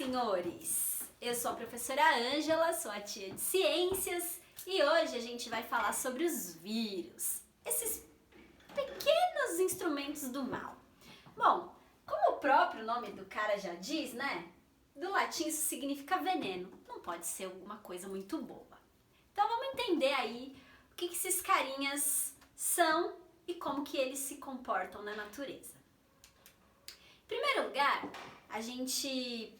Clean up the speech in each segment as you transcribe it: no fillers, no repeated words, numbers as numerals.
senhores! Eu sou a professora Ângela, sou a tia de ciências e hoje a gente vai falar sobre os vírus, esses pequenos instrumentos do mal. Bom, como o próprio nome do cara já diz, né? Do latim isso significa veneno, não pode ser alguma coisa muito boa. Então vamos entender aí o que esses carinhas são e como que eles se comportam na natureza. Em primeiro lugar, a gente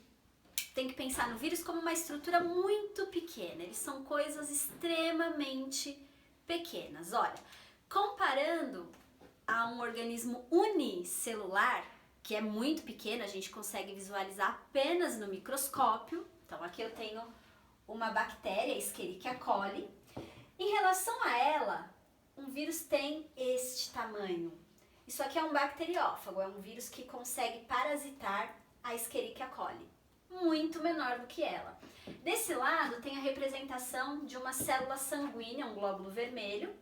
tem que pensar no vírus como uma estrutura muito pequena. Eles são coisas extremamente pequenas. Olha, comparando a um organismo unicelular, que é muito pequeno, a gente consegue visualizar apenas no microscópio. Então aqui eu tenho uma bactéria, Escherichia coli. Em relação a ela, um vírus tem este tamanho. Isso aqui é um bacteriófago, é um vírus que consegue parasitar a Escherichia coli, muito menor do que ela. Desse lado tem a representação de uma célula sanguínea, um glóbulo vermelho.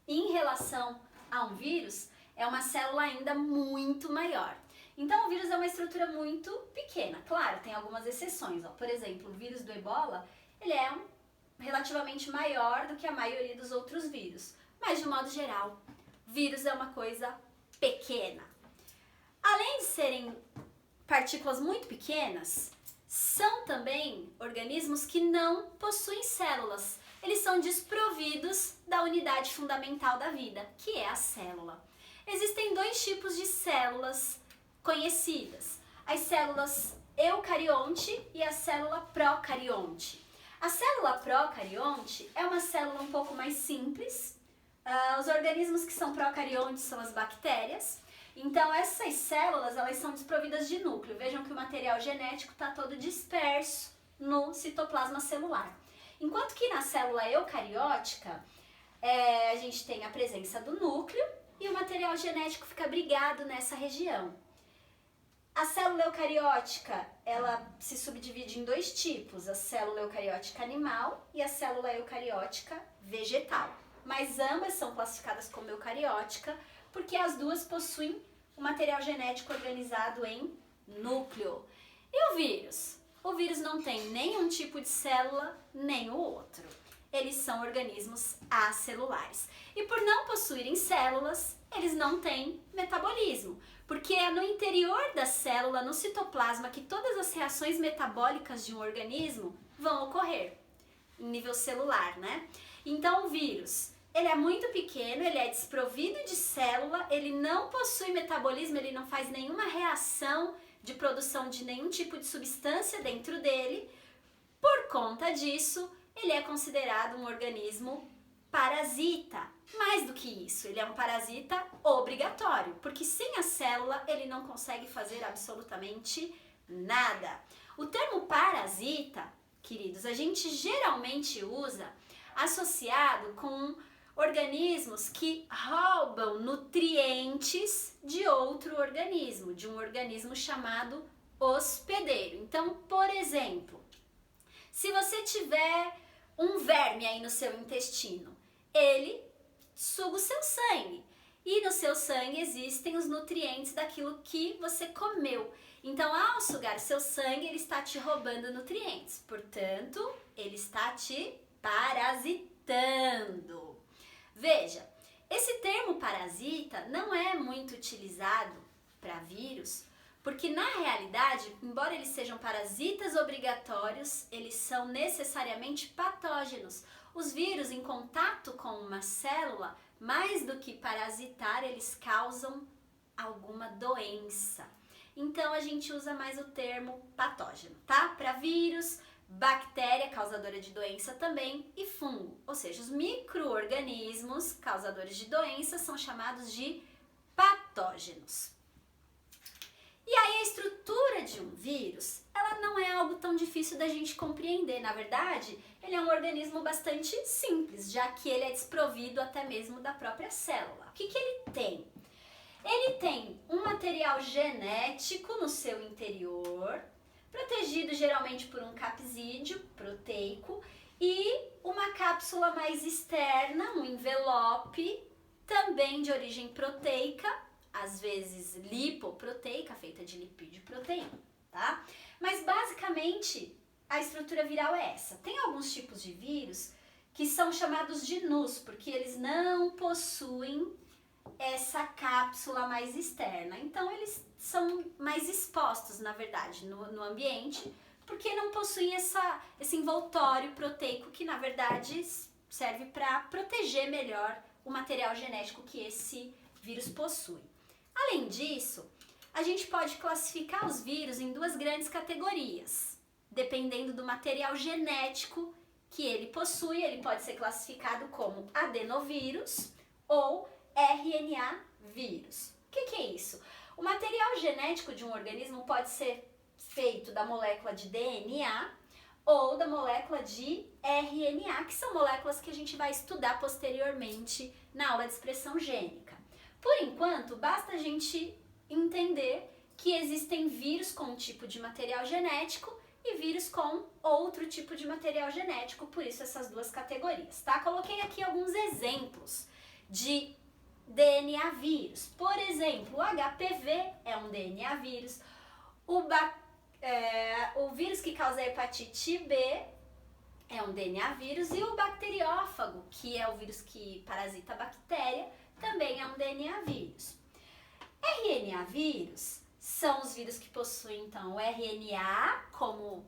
E em relação a um vírus, é uma célula ainda muito maior. Então o vírus é uma estrutura muito pequena. Claro, tem algumas exceções. Por exemplo, o vírus do Ebola, ele é relativamente maior do que a maioria dos outros vírus. Mas de modo geral, vírus é uma coisa pequena. Além de serem partículas muito pequenas, são também organismos que não possuem células. Eles são desprovidos da unidade fundamental da vida, que é a célula. Existem dois tipos de células conhecidas: as células eucarionte e a célula procarionte. A célula procarionte é uma célula um pouco mais simples. Os organismos que são procariontes são as bactérias. Então essas células, elas são desprovidas de núcleo. Vejam que o material genético está todo disperso no citoplasma celular. Enquanto que na célula eucariótica, a gente tem a presença do núcleo e o material genético fica abrigado nessa região. A célula eucariótica, ela se subdivide em dois tipos: a célula eucariótica animal e a célula eucariótica vegetal. Mas ambas são classificadas como eucariótica porque as duas possuem o material genético organizado em núcleo. E o vírus? O vírus não tem nenhum tipo de célula, nem o outro. Eles são organismos acelulares. E por não possuírem células, eles não têm metabolismo, porque é no interior da célula, no citoplasma, que todas as reações metabólicas de um organismo vão ocorrer, em nível celular, né? Então o vírus, ele é muito pequeno, ele é desprovido de célula, ele não possui metabolismo, ele não faz nenhuma reação de produção de nenhum tipo de substância dentro dele. Por conta disso, ele é considerado um organismo parasita. Mais do que isso, ele é um parasita obrigatório, porque sem a célula ele não consegue fazer absolutamente nada. O termo parasita, queridos, a gente geralmente usa associado com organismos que roubam nutrientes de outro organismo, de um organismo chamado hospedeiro. Então, por exemplo, se você tiver um verme aí no seu intestino, ele suga o seu sangue. E no seu sangue existem os nutrientes daquilo que você comeu. Então, ao sugar seu sangue, ele está te roubando nutrientes. Portanto, ele está te parasitando. Veja, esse termo parasita não é muito utilizado para vírus, porque na realidade, embora eles sejam parasitas obrigatórios, eles são necessariamente patógenos. Os vírus, em contato com uma célula, mais do que parasitar, eles causam alguma doença. Então a gente usa mais o termo patógeno, tá? Para vírus, bactéria causadora de doença também e fungo, ou seja, os micro-organismos causadores de doença são chamados de patógenos. E aí a estrutura de um vírus, ela não é algo tão difícil da gente compreender. Na verdade, ele é um organismo bastante simples, já que ele é desprovido até mesmo da própria célula. O que ele tem? Ele tem um material genético no seu interior, protegido geralmente por um capsídeo proteico e uma cápsula mais externa, um envelope, também de origem proteica, às vezes lipoproteica, feita de lipídio e proteína. tá? Mas basicamente a estrutura viral é essa. Tem alguns tipos de vírus que são chamados de nus, porque eles não possuem essa cápsula mais externa. Então eles são mais expostos, na verdade, no ambiente, porque não possuem esse envoltório proteico que, na verdade, serve para proteger melhor o material genético que esse vírus possui. Além disso, a gente pode classificar os vírus em duas grandes categorias. Dependendo do material genético que ele possui, ele pode ser classificado como adenovírus ou RNA vírus. O que é isso? O material genético de um organismo pode ser feito da molécula de DNA ou da molécula de RNA, que são moléculas que a gente vai estudar posteriormente na aula de expressão gênica. Por enquanto, basta a gente entender que existem vírus com um tipo de material genético e vírus com outro tipo de material genético, por isso essas duas categorias, tá? Coloquei aqui alguns exemplos de DNA vírus. Por exemplo, o HPV é um DNA vírus, o vírus que causa a hepatite B é um DNA vírus e o bacteriófago, que é o vírus que parasita a bactéria, também é um DNA vírus. RNA vírus são os vírus que possuem, então, o RNA como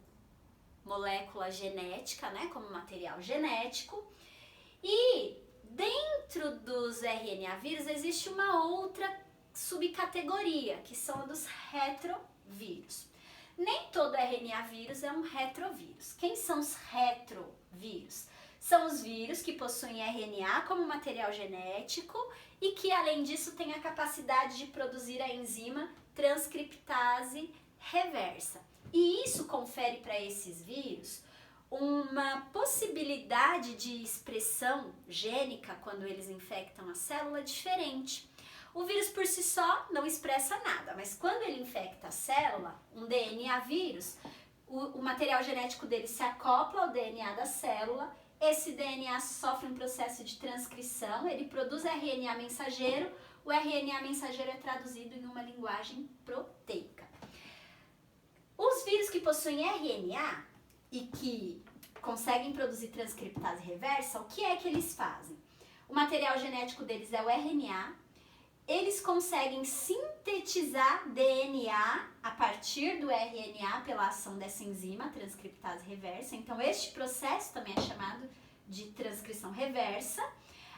molécula genética, né, como material genético. E dentro dos RNA vírus existe uma outra subcategoria, que são dos retrovírus. Nem todo RNA vírus é um retrovírus. Quem são os retrovírus? São os vírus que possuem RNA como material genético e que, além disso, têm a capacidade de produzir a enzima transcriptase reversa. E isso confere para esses vírus uma possibilidade de expressão gênica quando eles infectam a célula diferente. O vírus por si só não expressa nada, mas quando ele infecta a célula, um DNA vírus, o material genético dele se acopla ao DNA da célula, esse DNA sofre um processo de transcrição, ele produz RNA mensageiro, o RNA mensageiro é traduzido em uma linguagem proteica. Os vírus que possuem RNA e que conseguem produzir transcriptase reversa, o que é que eles fazem? O material genético deles é o RNA, eles conseguem sintetizar DNA a partir do RNA pela ação dessa enzima, transcriptase reversa. Então, este processo também é chamado de transcrição reversa.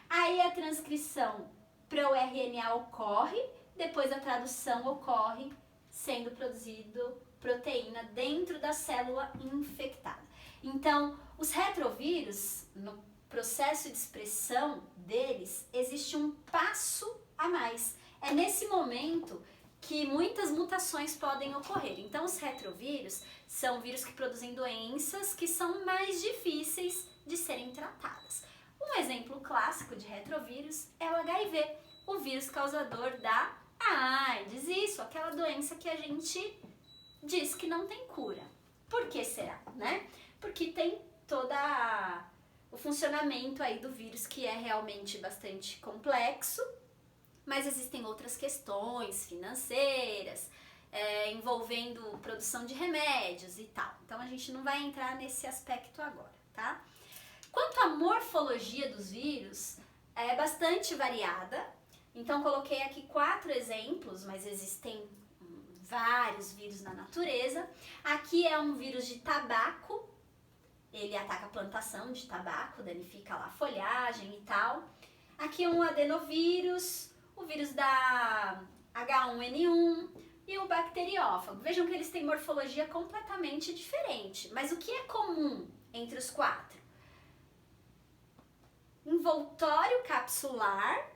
Aí a transcrição para o RNA ocorre, depois a tradução ocorre, sendo produzido proteína dentro da célula infectada. Então, os retrovírus, no processo de expressão deles, existe um passo a mais. É nesse momento que muitas mutações podem ocorrer. Então, os retrovírus são vírus que produzem doenças que são mais difíceis de serem tratadas. Um exemplo clássico de retrovírus é o HIV, o vírus causador da AIDS. Isso, aquela doença que a gente diz que não tem cura. Por que será, né? Porque tem toda o funcionamento aí do vírus que é realmente bastante complexo, mas existem outras questões financeiras, envolvendo produção de remédios e tal. Então a gente não vai entrar nesse aspecto agora, tá? Quanto à morfologia dos vírus, é bastante variada. Então coloquei aqui 4 exemplos, mas existem vários vírus na natureza. Aqui é um vírus de tabaco, ele ataca a plantação de tabaco, danifica lá a folhagem e tal. Aqui é um adenovírus, o vírus da H1N1 e o bacteriófago. Vejam que eles têm morfologia completamente diferente, mas o que é comum entre os 4? Envoltório capsular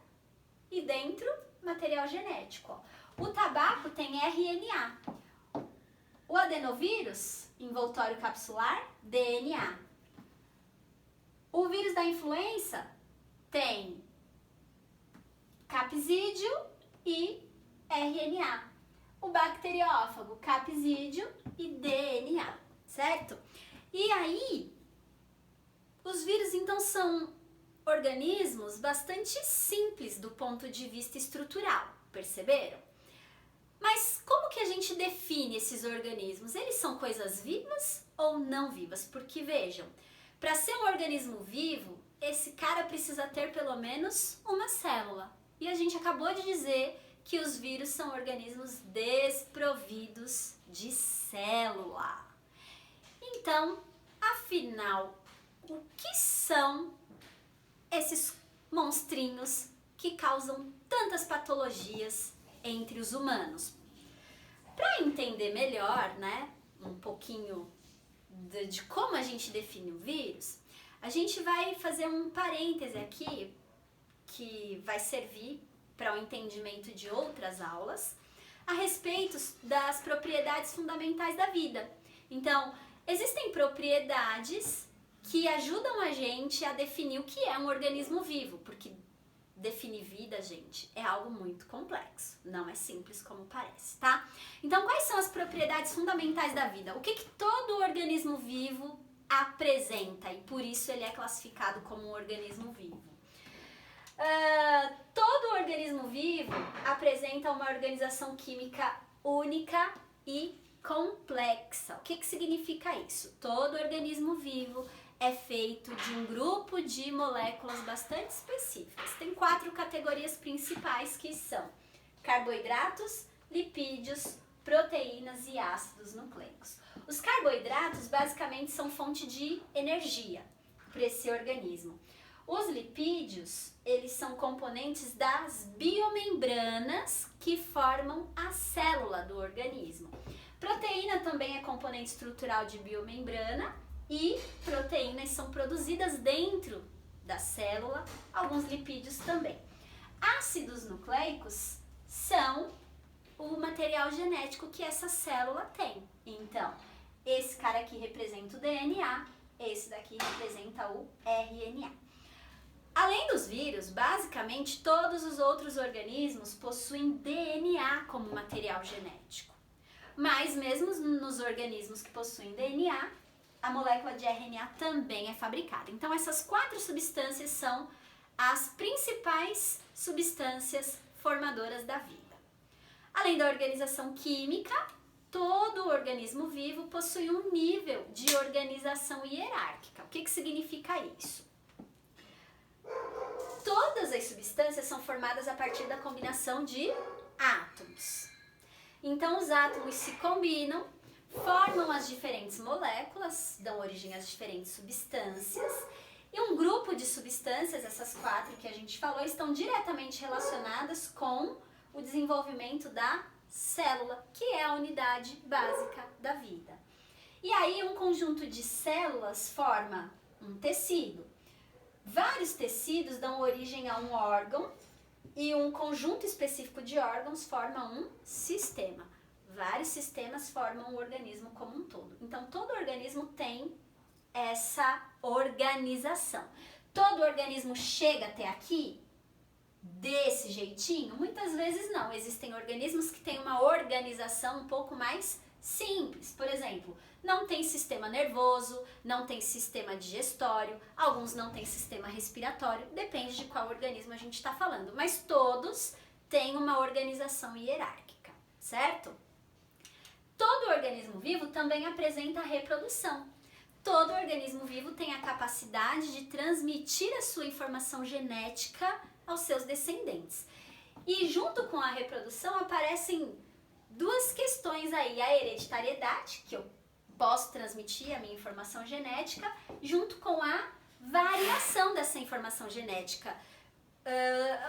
e dentro material genético. Ó. O tabaco tem RNA. O adenovírus, envoltório capsular, DNA. O vírus da influenza tem capsídeo e RNA. O bacteriófago, capsídeo e DNA, certo? E aí, os vírus então são organismos bastante simples do ponto de vista estrutural, perceberam? Mas como que a gente define esses organismos? Eles são coisas vivas ou não vivas? Porque vejam, para ser um organismo vivo, esse cara precisa ter pelo menos uma célula. E a gente acabou de dizer que os vírus são organismos desprovidos de célula. Então, afinal, o que são esses monstrinhos que causam tantas patologias entre os humanos? Para entender melhor, né, um pouquinho de como a gente define o vírus, a gente vai fazer um parêntese aqui que vai servir para o entendimento de outras aulas a respeito das propriedades fundamentais da vida. Então, existem propriedades que ajudam a gente a definir o que é um organismo vivo, porque definir vida, gente, é algo muito complexo, não é simples como parece, tá? Então, quais são as propriedades fundamentais da vida? O que todo organismo vivo apresenta e por isso ele é classificado como um organismo vivo? Todo organismo vivo apresenta uma organização química única e complexa. O que significa isso? Todo organismo vivo é feito de um grupo de moléculas bastante específicas. Tem 4 categorias principais que são carboidratos, lipídios, proteínas e ácidos nucleicos. Os carboidratos basicamente são fonte de energia para esse organismo. Os lipídios, eles são componentes das biomembranas que formam a célula do organismo. Proteína também é componente estrutural de biomembrana e proteínas são produzidas dentro da célula, alguns lipídios também. Ácidos nucleicos são o material genético que essa célula tem. Então, esse cara aqui representa o DNA, esse daqui representa o RNA. Além dos vírus, basicamente todos os outros organismos possuem DNA como material genético. Mas mesmo nos organismos que possuem DNA, a molécula de RNA também é fabricada. Então essas 4 substâncias são as principais substâncias formadoras da vida. Além da organização química, todo organismo vivo possui um nível de organização hierárquica. O que significa isso? Todas as substâncias são formadas a partir da combinação de átomos. Então, os átomos se combinam, formam as diferentes moléculas, dão origem às diferentes substâncias. E um grupo de substâncias, essas 4 que a gente falou, estão diretamente relacionadas com o desenvolvimento da célula, que é a unidade básica da vida. E aí, um conjunto de células forma um tecido. Vários tecidos dão origem a um órgão e um conjunto específico de órgãos forma um sistema. Vários sistemas formam o organismo como um todo. Então, todo organismo tem essa organização. Todo organismo chega até aqui desse jeitinho? Muitas vezes não. Existem organismos que têm uma organização um pouco mais simples. Por exemplo, não tem sistema nervoso, não tem sistema digestório, alguns não têm sistema respiratório, depende de qual organismo a gente está falando, mas todos têm uma organização hierárquica, certo? Todo organismo vivo também apresenta reprodução. Todo organismo vivo tem a capacidade de transmitir a sua informação genética aos seus descendentes. E junto com a reprodução aparecem 2 questões aí, a hereditariedade, que eu posso transmitir a minha informação genética, junto com a variação dessa informação genética.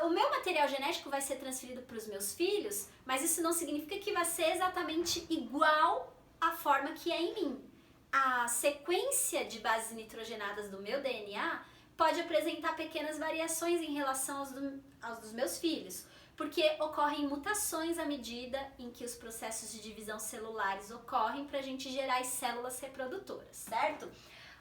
O meu material genético vai ser transferido para os meus filhos, mas isso não significa que vai ser exatamente igual à forma que é em mim. A sequência de bases nitrogenadas do meu DNA pode apresentar pequenas variações em relação aos dos meus filhos, porque ocorrem mutações à medida em que os processos de divisão celulares ocorrem para a gente gerar as células reprodutoras, certo?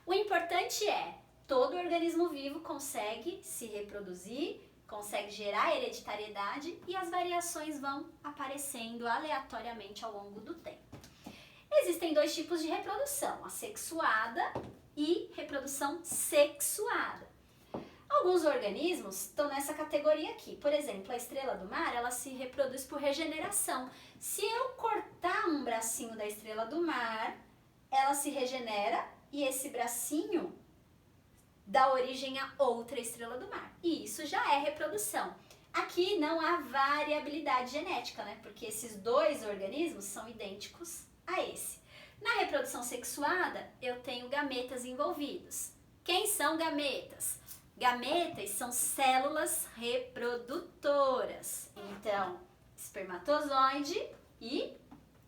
O importante é, todo organismo vivo consegue se reproduzir, consegue gerar hereditariedade e as variações vão aparecendo aleatoriamente ao longo do tempo. Existem 2 tipos de reprodução, a sexuada e reprodução sexuada. A Alguns organismos estão nessa categoria aqui. Por exemplo, a estrela do mar, ela se reproduz por regeneração. Se eu cortar um bracinho da estrela do mar, ela se regenera e esse bracinho dá origem a outra estrela do mar. E isso já é reprodução. Aqui não há variabilidade genética, né? Porque esses dois organismos são idênticos a esse. Na reprodução sexuada, eu tenho gametas envolvidos. Quem são gametas? Gametas são células reprodutoras. Então, espermatozoide e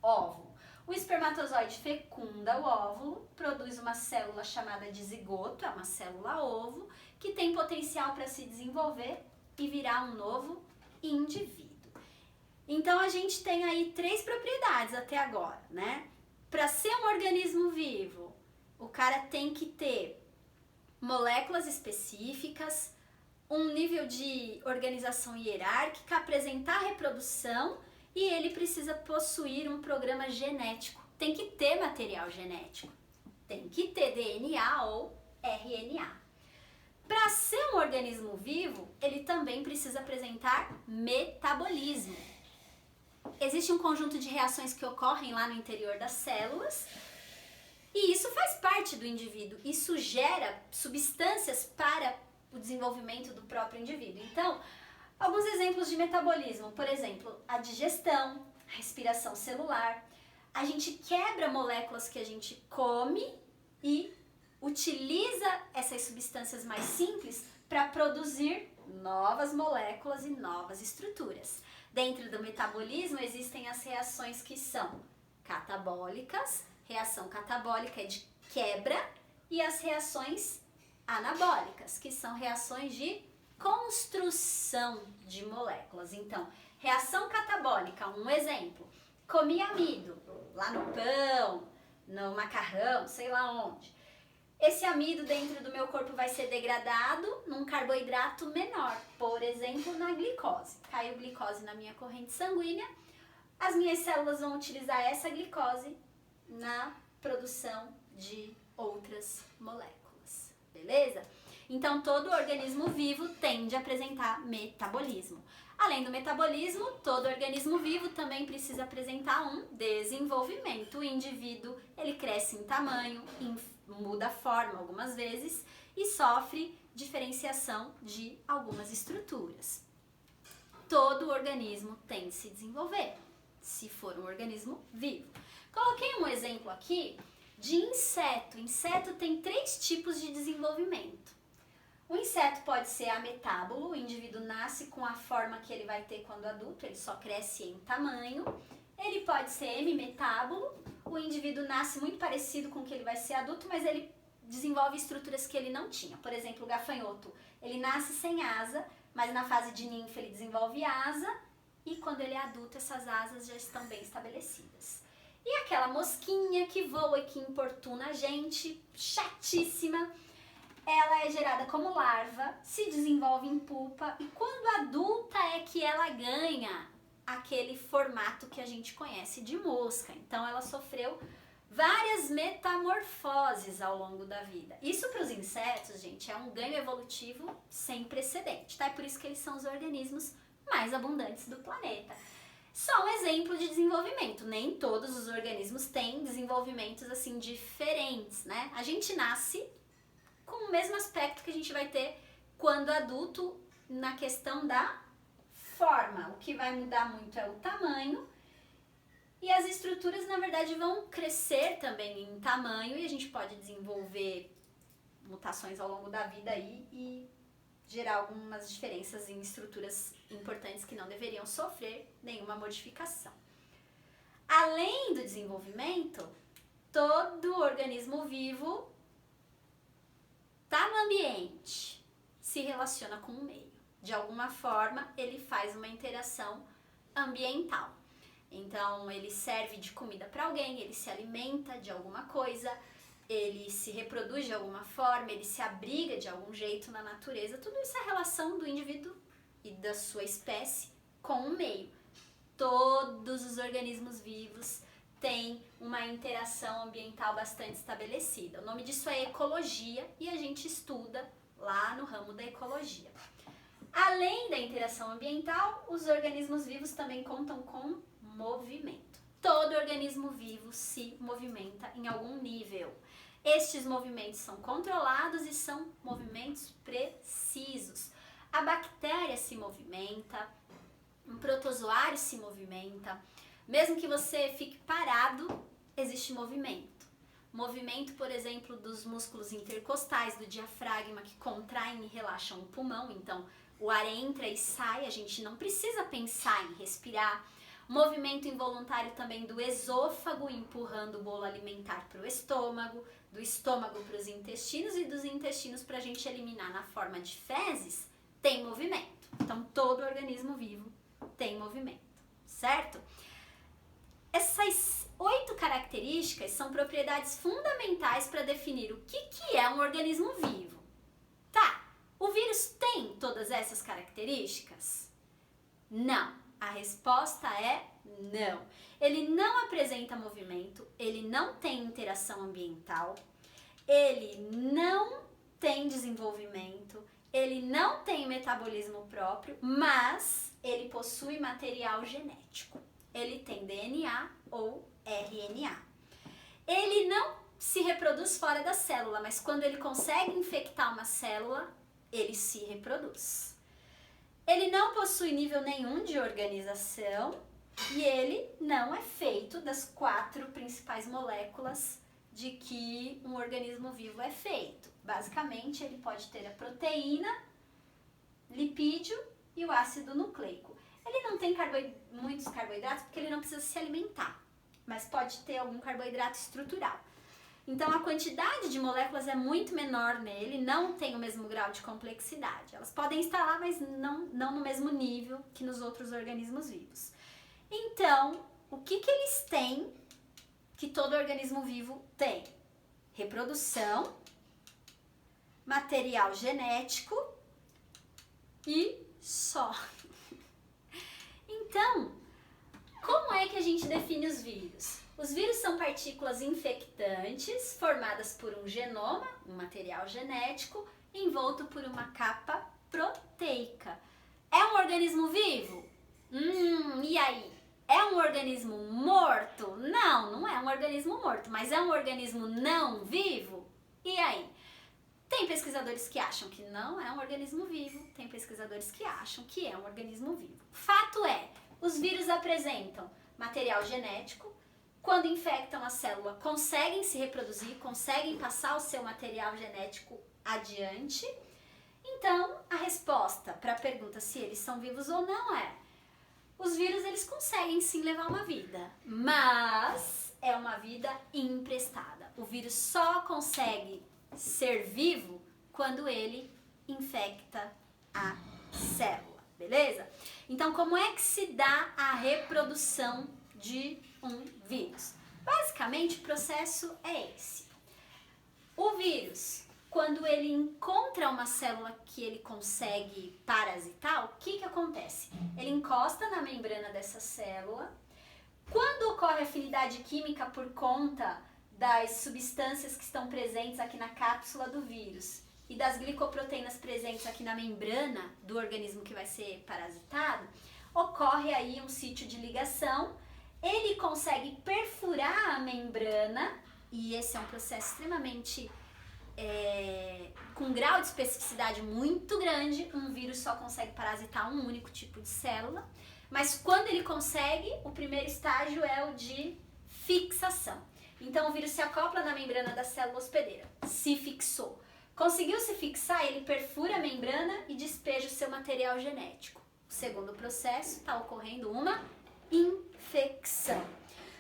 óvulo. O espermatozoide fecunda o óvulo, produz uma célula chamada de zigoto, é uma célula ovo, que tem potencial para se desenvolver e virar um novo indivíduo. Então a gente tem aí 3 propriedades até agora, né? Para ser um organismo vivo, o cara tem que ter moléculas específicas, um nível de organização hierárquica, apresentar reprodução e ele precisa possuir um programa genético. Tem que ter material genético, tem que ter DNA ou RNA. Para ser um organismo vivo, ele também precisa apresentar metabolismo. Existe um conjunto de reações que ocorrem lá no interior das células e isso faz parte do indivíduo. Isso gera substâncias para o desenvolvimento do próprio indivíduo. Então, alguns exemplos de metabolismo, por exemplo, a digestão, a respiração celular. A gente quebra moléculas que a gente come e utiliza essas substâncias mais simples para produzir novas moléculas e novas estruturas. Dentro do metabolismo existem as reações que são catabólicas, reação catabólica é de quebra, e as reações anabólicas, que são reações de construção de moléculas. Então, reação catabólica, um exemplo, comi amido lá no pão, no macarrão, sei lá onde. Esse amido dentro do meu corpo vai ser degradado num carboidrato menor, por exemplo, na glicose. Caiu glicose na minha corrente sanguínea, as minhas células vão utilizar essa glicose na produção de outras moléculas, beleza? Então, todo organismo vivo tende a apresentar metabolismo. Além do metabolismo, todo organismo vivo também precisa apresentar um desenvolvimento. O indivíduo, ele cresce em tamanho, muda a forma algumas vezes e sofre diferenciação de algumas estruturas. Todo organismo tem de se desenvolver, se for um organismo vivo. Coloquei um exemplo aqui de inseto. Inseto tem 3 tipos de desenvolvimento. O inseto pode ser ametábulo, o indivíduo nasce com a forma que ele vai ter quando adulto, ele só cresce em tamanho. Ele pode ser hemimetábulo, o indivíduo nasce muito parecido com o que ele vai ser adulto, mas ele desenvolve estruturas que ele não tinha. Por exemplo, o gafanhoto, ele nasce sem asa, mas na fase de ninfa ele desenvolve asa e quando ele é adulto essas asas já estão bem estabelecidas. E aquela mosquinha que voa e que importuna a gente, chatíssima, ela é gerada como larva, se desenvolve em pupa e quando adulta é que ela ganha aquele formato que a gente conhece de mosca. Então ela sofreu várias metamorfoses ao longo da vida. Isso para os insetos, gente, é um ganho evolutivo sem precedente, tá? É por isso que eles são os organismos mais abundantes do planeta. Só um exemplo de desenvolvimento. Nem todos os organismos têm desenvolvimentos assim diferentes, né? A gente nasce com o mesmo aspecto que a gente vai ter quando adulto na questão da forma. O que vai mudar muito é o tamanho e as estruturas, na verdade, vão crescer também em tamanho e a gente pode desenvolver mutações ao longo da vida aí e gerar algumas diferenças em estruturas importantes que não deveriam sofrer nenhuma modificação. Além do desenvolvimento, todo organismo vivo está no ambiente, se relaciona com o meio. De alguma forma, ele faz uma interação ambiental. Então, ele serve de comida para alguém, ele se alimenta de alguma coisa, ele se reproduz de alguma forma, ele se abriga de algum jeito na natureza. Tudo isso é a relação do indivíduo e da sua espécie com o meio. Todos os organismos vivos têm uma interação ambiental bastante estabelecida. O nome disso é ecologia e a gente estuda lá no ramo da ecologia. Além da interação ambiental, os organismos vivos também contam com movimento. Todo organismo vivo se movimenta em algum nível. Estes movimentos são controlados e são movimentos precisos. A bactéria se movimenta, um protozoário se movimenta. Mesmo que você fique parado, existe movimento. Movimento, por exemplo, dos músculos intercostais, do diafragma, que contraem e relaxam o pulmão. Então, o ar entra e sai, a gente não precisa pensar em respirar. Movimento involuntário também do esôfago, empurrando o bolo alimentar para o estômago, do estômago para os intestinos e dos intestinos para a gente eliminar na forma de fezes, tem movimento. Então, todo organismo vivo tem movimento, certo? Essas 8 características são propriedades fundamentais para definir o que é um organismo vivo. Tá, o vírus tem todas essas características? Não. A resposta é não. Ele não apresenta movimento, ele não tem interação ambiental, ele não tem desenvolvimento, ele não tem metabolismo próprio, mas ele possui material genético. Ele tem DNA ou RNA. Ele não se reproduz fora da célula, mas quando ele consegue infectar uma célula, ele se reproduz. Ele não possui nível nenhum de organização e ele não é feito das 4 principais moléculas de que um organismo vivo é feito. Basicamente, ele pode ter a proteína, lipídio e o ácido nucleico. Ele não tem muitos carboidratos porque ele não precisa se alimentar, mas pode ter algum carboidrato estrutural. Então, a quantidade de moléculas é muito menor nele, não tem o mesmo grau de complexidade. Elas podem estar lá, mas não no mesmo nível que nos outros organismos vivos. Então, o que eles têm que todo organismo vivo tem? Reprodução, material genético e só. Então, como é que a gente define os vírus? Os vírus são partículas infectantes formadas por um genoma, um material genético, envolto por uma capa proteica. É um organismo vivo? E aí? É um organismo morto? Não, não é um organismo morto, mas é um organismo não vivo? E aí? Tem pesquisadores que acham que não é um organismo vivo, tem pesquisadores que acham que é um organismo vivo. Fato é, os vírus apresentam material genético. Quando infectam a célula, conseguem se reproduzir, conseguem passar o seu material genético adiante. Então, a resposta para a pergunta se eles são vivos ou não é: os vírus eles conseguem sim levar uma vida, mas é uma vida emprestada. O vírus só consegue ser vivo quando ele infecta a célula, beleza? Então, como é que se dá a reprodução de um vírus? Basicamente, o processo é esse. O vírus, quando ele encontra uma célula que ele consegue parasitar, o que acontece? Ele encosta na membrana dessa célula. Quando ocorre afinidade química por conta das substâncias que estão presentes aqui na cápsula do vírus e das glicoproteínas presentes aqui na membrana do organismo que vai ser parasitado, ocorre aí um sítio de ligação. Ele consegue perfurar a membrana, e esse é um processo extremamente com um grau de especificidade muito grande. Um vírus só consegue parasitar um único tipo de célula, mas quando ele consegue, o primeiro estágio é o de fixação. Então o vírus se acopla na membrana da célula hospedeira, se fixou. Conseguiu se fixar, ele perfura a membrana e despeja o seu material genético. O segundo processo está ocorrendo uma infecção.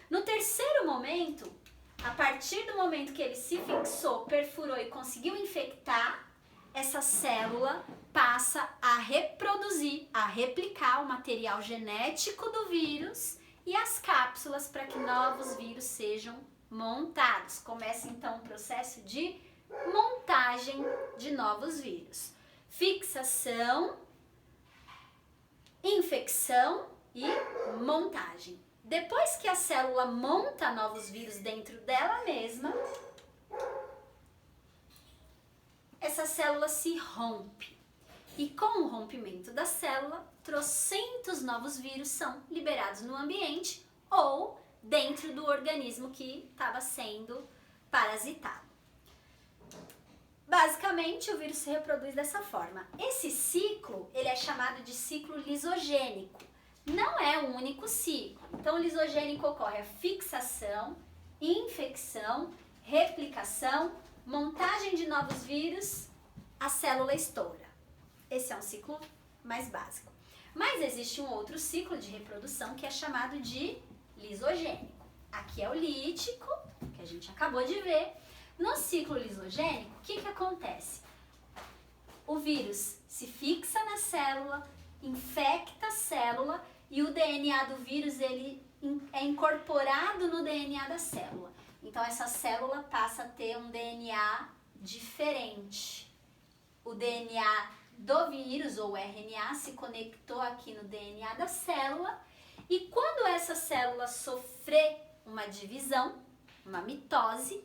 No terceiro momento, a partir do momento que ele se fixou, perfurou e conseguiu infectar, essa célula passa a reproduzir, a replicar o material genético do vírus e as cápsulas para que novos vírus sejam montados. Começa então o processo de montagem de novos vírus. Fixação, infecção e montagem. Depois que a célula monta novos vírus dentro dela mesma, essa célula se rompe. E com o rompimento da célula, trocentos novos vírus são liberados no ambiente ou dentro do organismo que estava sendo parasitado. Basicamente, o vírus se reproduz dessa forma. Esse ciclo, ele é chamado de ciclo lisogênico. Não é um único ciclo. Então, o lisogênico ocorre a fixação, infecção, replicação, montagem de novos vírus, a célula estoura. Esse é um ciclo mais básico. Mas existe um outro ciclo de reprodução que é chamado de lisogênico. Aqui é o lítico, que a gente acabou de ver. No ciclo lisogênico, o que acontece? O vírus se fixa na célula, infecta a célula e o DNA do vírus ele é incorporado no DNA da célula. Então essa célula passa a ter um DNA diferente. O DNA do vírus ou RNA se conectou aqui no DNA da célula e quando essa célula sofrer uma divisão, uma mitose,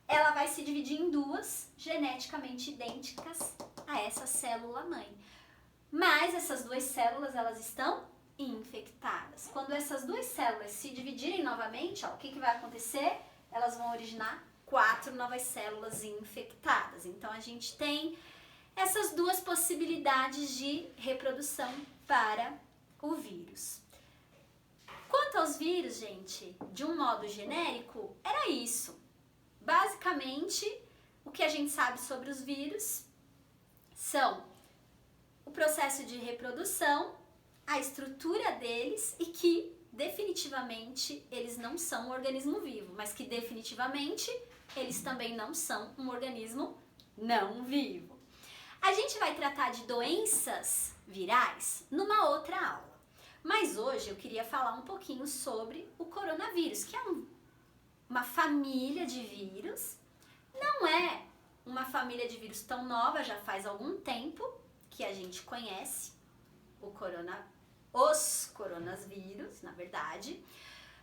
ela vai se dividir em duas geneticamente idênticas a essa célula mãe. Mas essas duas células, elas estão infectadas. Quando essas duas células se dividirem novamente, o que vai acontecer? Elas vão originar 4 novas células infectadas. Então a gente tem essas duas possibilidades de reprodução para o vírus. Quanto aos vírus, gente, de um modo genérico, era isso. Basicamente, o que a gente sabe sobre os vírus são o processo de reprodução, a estrutura deles e que definitivamente eles não são um organismo vivo, mas que definitivamente eles também não são um organismo não vivo. A gente vai tratar de doenças virais numa outra aula, mas hoje eu queria falar um pouquinho sobre o coronavírus, que é uma família de vírus. Não é uma família de vírus tão nova, já faz algum tempo que a gente conhece os coronavírus, na verdade.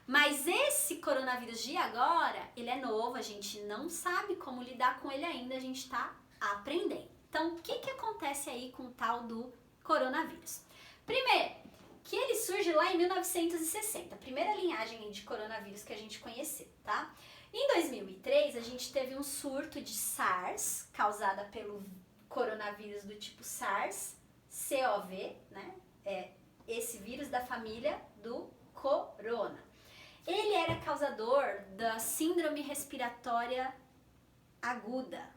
Mas esse coronavírus de agora, ele é novo, a gente não sabe como lidar com ele ainda, a gente está aprendendo. Então, o que acontece aí com o tal do coronavírus? Primeiro, que ele surge lá em 1960, a primeira linhagem de coronavírus que a gente conheceu, tá? Em 2003, a gente teve um surto de SARS, causada pelo coronavírus do tipo SARS-CoV, né? É esse vírus da família do corona. Ele era causador da síndrome respiratória aguda,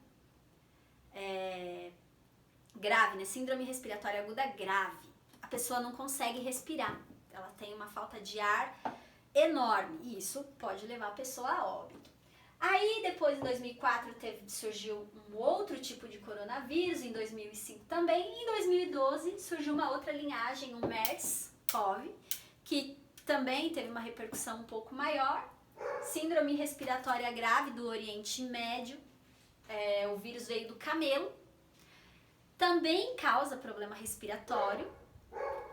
grave, né? Síndrome respiratória aguda grave. A pessoa não consegue respirar, ela tem uma falta de ar enorme e isso pode levar a pessoa a óbito. Aí depois em 2004 surgiu um outro tipo de coronavírus, em 2005 também, e em 2012 surgiu uma outra linhagem, o MERS-CoV, que também teve uma repercussão um pouco maior, síndrome respiratória grave do Oriente Médio, o vírus veio do camelo, também causa problema respiratório.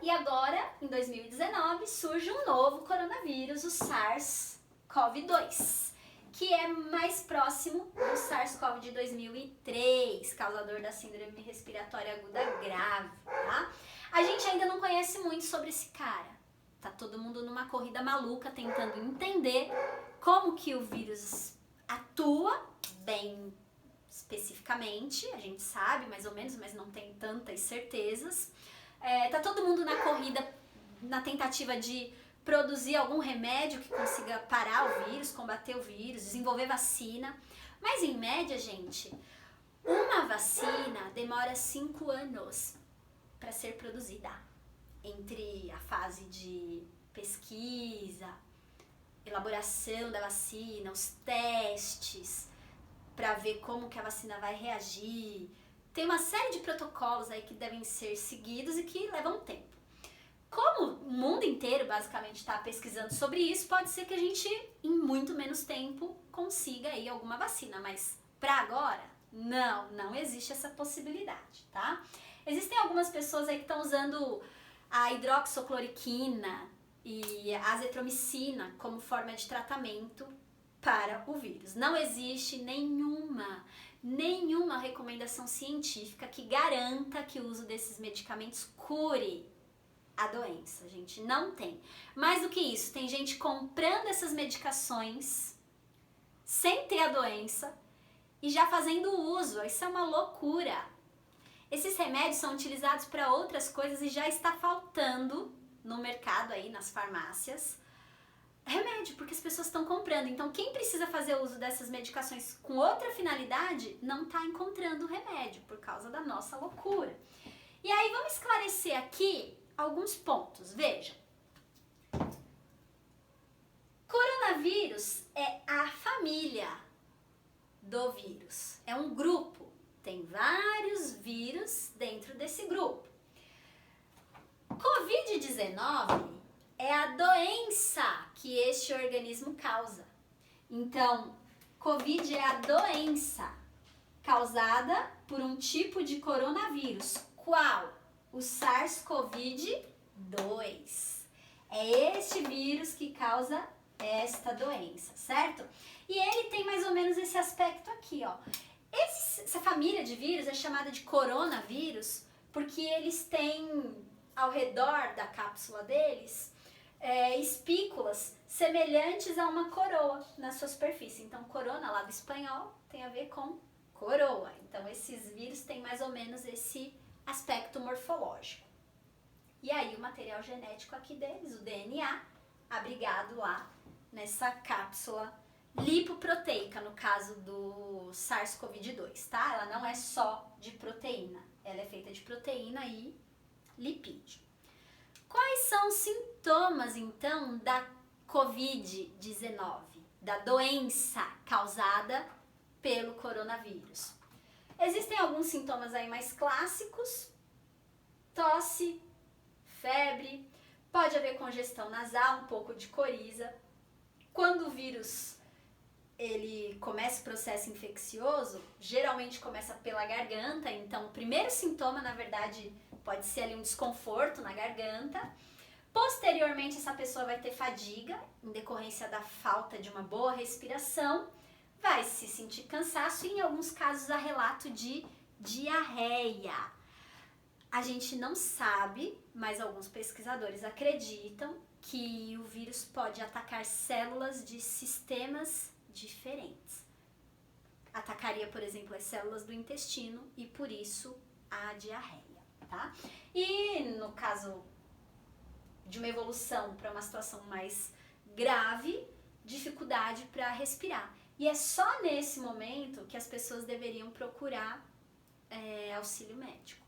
E agora, em 2019, surge um novo coronavírus, o SARS-CoV-2, que é mais próximo do SARS-CoV de 2003, causador da síndrome respiratória aguda grave, tá? A gente ainda não conhece muito sobre esse cara. Tá todo mundo numa corrida maluca tentando entender como que o vírus atua bem especificamente. A gente sabe mais ou menos, mas não tem tantas certezas. Tá todo mundo na corrida, na tentativa de produzir algum remédio que consiga parar o vírus, combater o vírus, desenvolver vacina. Mas em média, gente, uma vacina demora 5 anos para ser produzida. Entre a fase de pesquisa, elaboração da vacina, os testes, para ver como que a vacina vai reagir. Tem uma série de protocolos aí que devem ser seguidos e que levam tempo. Como o mundo inteiro basicamente está pesquisando sobre isso, pode ser que a gente, em muito menos tempo, consiga aí alguma vacina. Mas para agora, não existe essa possibilidade, tá? Existem algumas pessoas aí que estão usando a hidroxicloroquina e a azitromicina como forma de tratamento para o vírus. Não existe nenhuma recomendação científica que garanta que o uso desses medicamentos cure a doença, gente. Não tem. Mais do que isso, tem gente comprando essas medicações sem ter a doença e já fazendo uso. Isso é uma loucura. Esses remédios são utilizados para outras coisas e já está faltando no mercado aí, nas farmácias, remédio, porque as pessoas estão comprando. Então, quem precisa fazer uso dessas medicações com outra finalidade, não está encontrando remédio por causa da nossa loucura. E aí, vamos esclarecer aqui alguns pontos. Veja, coronavírus é a família do vírus, é um grupo, tem vários vírus dentro desse grupo. Covid-19 é a doença que este organismo causa. Então, Covid é a doença causada por um tipo de coronavírus. Qual? O SARS-CoV-2. É este vírus que causa esta doença, certo? E ele tem mais ou menos esse aspecto aqui, ó. Essa família de vírus é chamada de coronavírus porque eles têm ao redor da cápsula deles espículas semelhantes a uma coroa na sua superfície. Então, corona lá do espanhol tem a ver com coroa. Então, esses vírus têm mais ou menos esse aspecto morfológico. E aí, o material genético aqui deles, o DNA, abrigado lá nessa cápsula lipoproteica, no caso do SARS-CoV-2, tá? Ela não é só de proteína, ela é feita de proteína e lipídio. Quais são os sintomas, então, da Covid-19, da doença causada pelo coronavírus? Existem alguns sintomas aí mais clássicos: tosse, febre, pode haver congestão nasal, um pouco de coriza. Quando o vírus ele começa o processo infeccioso, geralmente começa pela garganta, então o primeiro sintoma, na verdade, pode ser ali um desconforto na garganta. Posteriormente, essa pessoa vai ter fadiga, em decorrência da falta de uma boa respiração, vai se sentir cansaço e, em alguns casos, há relato de diarreia. A gente não sabe, mas alguns pesquisadores acreditam que o vírus pode atacar células de sistemas diferentes. Atacaria, por exemplo, as células do intestino e, por isso, a diarreia, tá? E, no caso de uma evolução para uma situação mais grave, dificuldade para respirar. E é só nesse momento que as pessoas deveriam procurar auxílio médico.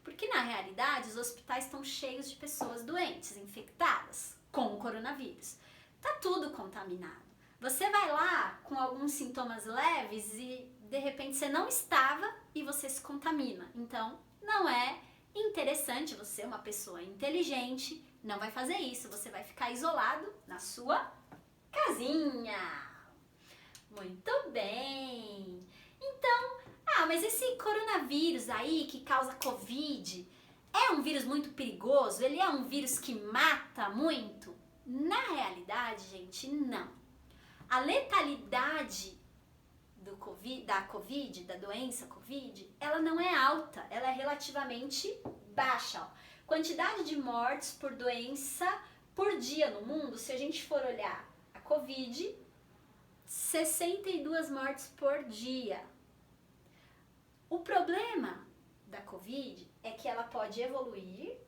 Porque, na realidade, os hospitais estão cheios de pessoas doentes, infectadas com o coronavírus. Tá tudo contaminado. Você vai lá com alguns sintomas leves e, de repente, você não estava e você se contamina. Então, não é interessante, você, uma pessoa inteligente, não vai fazer isso. Você vai ficar isolado na sua casinha. Muito bem. Então, mas esse coronavírus aí que causa Covid é um vírus muito perigoso? Ele é um vírus que mata muito? Na realidade, gente, não. A letalidade da Covid, da doença Covid, ela não é alta, ela é relativamente baixa. Ó. Quantidade de mortes por doença por dia no mundo, se a gente for olhar a Covid, 62 mortes por dia. O problema da Covid é que ela pode evoluir,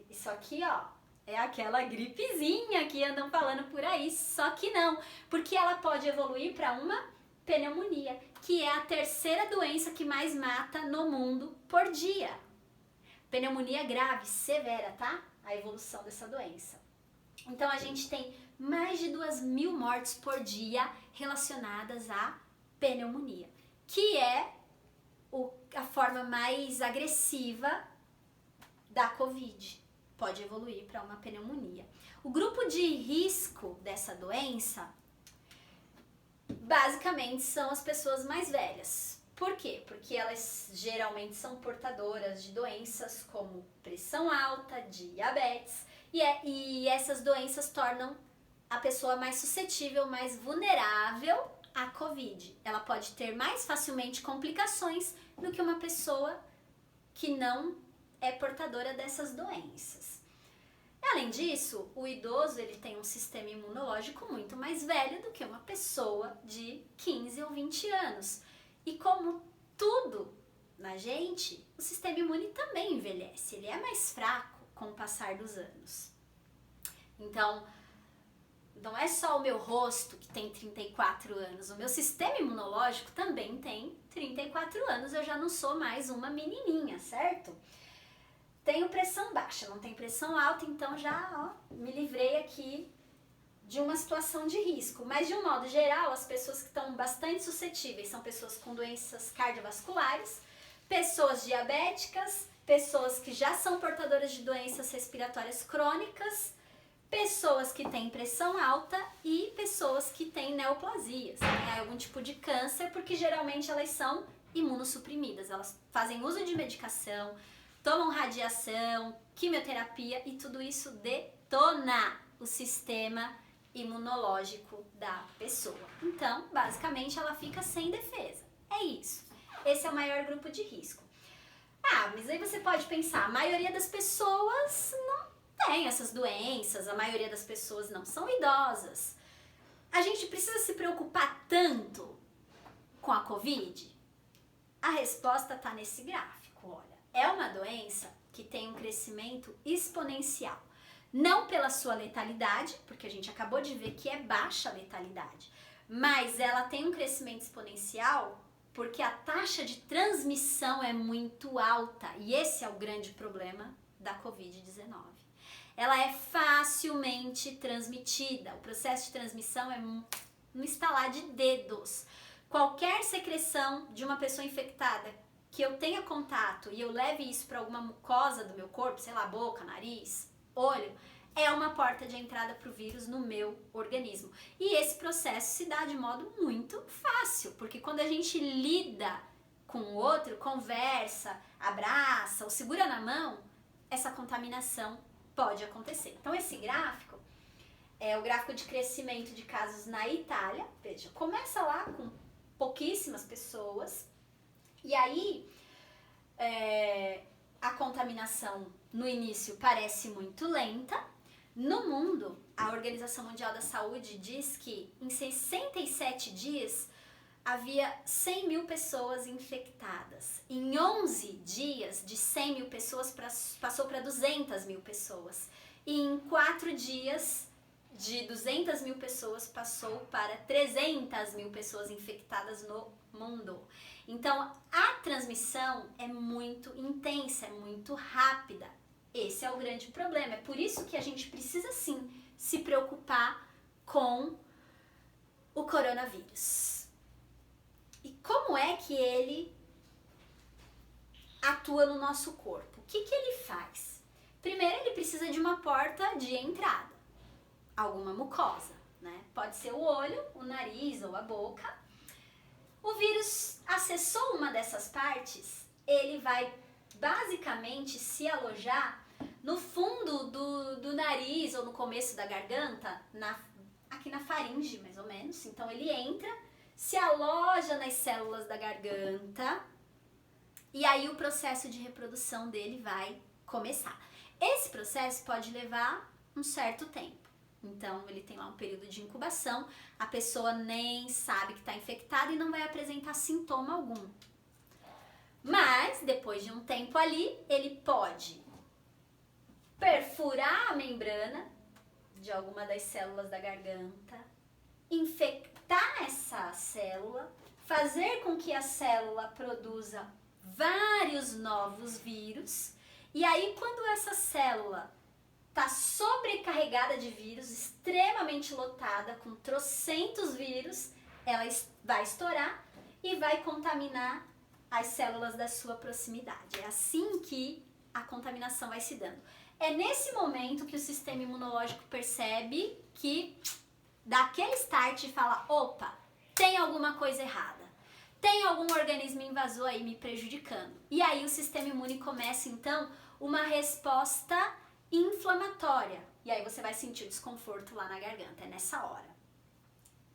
isso aqui, ó, é aquela gripezinha que andam falando por aí, só que não, porque ela pode evoluir para uma pneumonia, que é a terceira doença que mais mata no mundo por dia. Pneumonia grave, severa, tá? A evolução dessa doença. Então, a gente tem mais de 2.000 mortes por dia relacionadas à pneumonia, que é a forma mais agressiva da Covid. Pode evoluir para uma pneumonia. O grupo de risco dessa doença, basicamente, são as pessoas mais velhas. Por quê? Porque elas geralmente são portadoras de doenças como pressão alta, diabetes, e essas doenças tornam a pessoa mais suscetível, mais vulnerável a Covid. Ela pode ter mais facilmente complicações do que uma pessoa que não é portadora dessas doenças. Além disso, o idoso ele tem um sistema imunológico muito mais velho do que uma pessoa de 15 ou 20 anos. E como tudo na gente, o sistema imune também envelhece, ele é mais fraco com o passar dos anos. Então, não é só o meu rosto que tem 34 anos, o meu sistema imunológico também tem 34 anos, eu já não sou mais uma menininha, certo? Tenho pressão baixa, não tenho pressão alta, então já me livrei aqui de uma situação de risco. Mas de um modo geral, as pessoas que estão bastante suscetíveis são pessoas com doenças cardiovasculares, pessoas diabéticas, pessoas que já são portadoras de doenças respiratórias crônicas, pessoas que têm pressão alta e pessoas que têm neoplasias, né? Algum tipo de câncer, porque geralmente elas são imunossuprimidas, elas fazem uso de medicação, tomam radiação, quimioterapia e tudo isso detona o sistema imunológico da pessoa. Então, basicamente, ela fica sem defesa. É isso. Esse é o maior grupo de risco. Ah, mas aí você pode pensar, a maioria das pessoas não tem essas doenças, a maioria das pessoas não são idosas. A gente precisa se preocupar tanto com a Covid? A resposta está nesse gráfico, olha. É uma doença que tem um crescimento exponencial. Não pela sua letalidade, porque a gente acabou de ver que é baixa a letalidade, mas ela tem um crescimento exponencial porque a taxa de transmissão é muito alta. E esse é o grande problema da Covid-19. Ela é facilmente transmitida. O processo de transmissão é um estalar de dedos. Qualquer secreção de uma pessoa infectada que eu tenha contato e eu leve isso para alguma mucosa do meu corpo, sei lá, boca, nariz, olho, é uma porta de entrada para o vírus no meu organismo. E esse processo se dá de modo muito fácil, porque quando a gente lida com o outro, conversa, abraça ou segura na mão, essa contaminação pode acontecer. Então esse gráfico é o gráfico de crescimento de casos na Itália. Veja, começa lá com pouquíssimas pessoas e aí a contaminação no início parece muito lenta. No mundo, a Organização Mundial da Saúde diz que em 67 dias havia 100 mil pessoas infectadas. Em 11 dias, de 100 mil pessoas passou para 200 mil pessoas. E em 4 dias, de 200 mil pessoas passou para 300 mil pessoas infectadas no mundo. Então, a transmissão é muito intensa, é muito rápida. Esse é o grande problema. É por isso que a gente precisa, sim, se preocupar com o coronavírus. E como é que ele atua no nosso corpo? O que ele faz? Primeiro, ele precisa de uma porta de entrada, alguma mucosa, né? Pode ser o olho, o nariz ou a boca. O vírus acessou uma dessas partes, ele vai basicamente se alojar no fundo do nariz ou no começo da garganta, aqui na faringe mais ou menos. Então ele entra, se aloja nas células da garganta e aí o processo de reprodução dele vai começar. Esse processo pode levar um certo tempo. Então ele tem lá um período de incubação, a pessoa nem sabe que está infectada e não vai apresentar sintoma algum. Mas depois de um tempo ali, ele pode perfurar a membrana de alguma das células da garganta, infectar essa célula, fazer com que a célula produza vários novos vírus, e aí quando essa célula está sobrecarregada de vírus, extremamente lotada, com trocentos vírus, ela vai estourar e vai contaminar as células da sua proximidade. É assim que a contaminação vai se dando. É nesse momento que o sistema imunológico percebe que dá aquele start e fala, opa, tem alguma coisa errada. Tem algum organismo invasor aí me prejudicando. E aí o sistema imune começa, então, uma resposta inflamatória. E aí você vai sentir o desconforto lá na garganta, é nessa hora.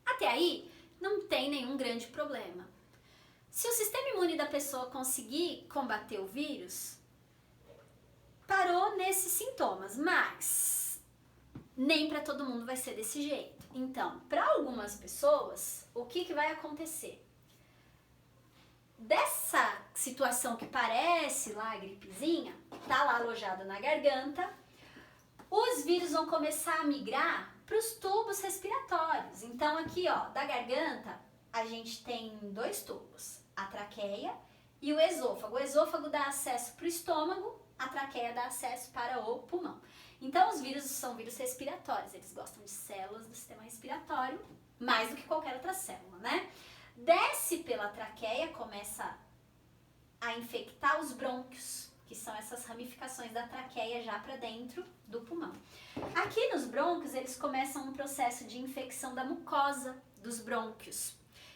Até aí, não tem nenhum grande problema. Se o sistema imune da pessoa conseguir combater o vírus, parou nesses sintomas, mas nem para todo mundo vai ser desse jeito. Então, para algumas pessoas, o que vai acontecer? Dessa situação que parece lá a gripezinha, tá lá alojada na garganta, os vírus vão começar a migrar para os tubos respiratórios. Então aqui, ó, da garganta, a gente tem 2 tubos, a traqueia e o esôfago. O esôfago dá acesso para o estômago, a traqueia dá acesso para o pulmão. Então os vírus são vírus respiratórios, eles gostam de células do sistema respiratório, mais do que qualquer outra célula, né? Desce pela traqueia, começa a infectar os brônquios, que são essas ramificações da traqueia já para dentro do pulmão. Aqui nos brônquios, eles começam um processo de infecção da mucosa dos brônquios.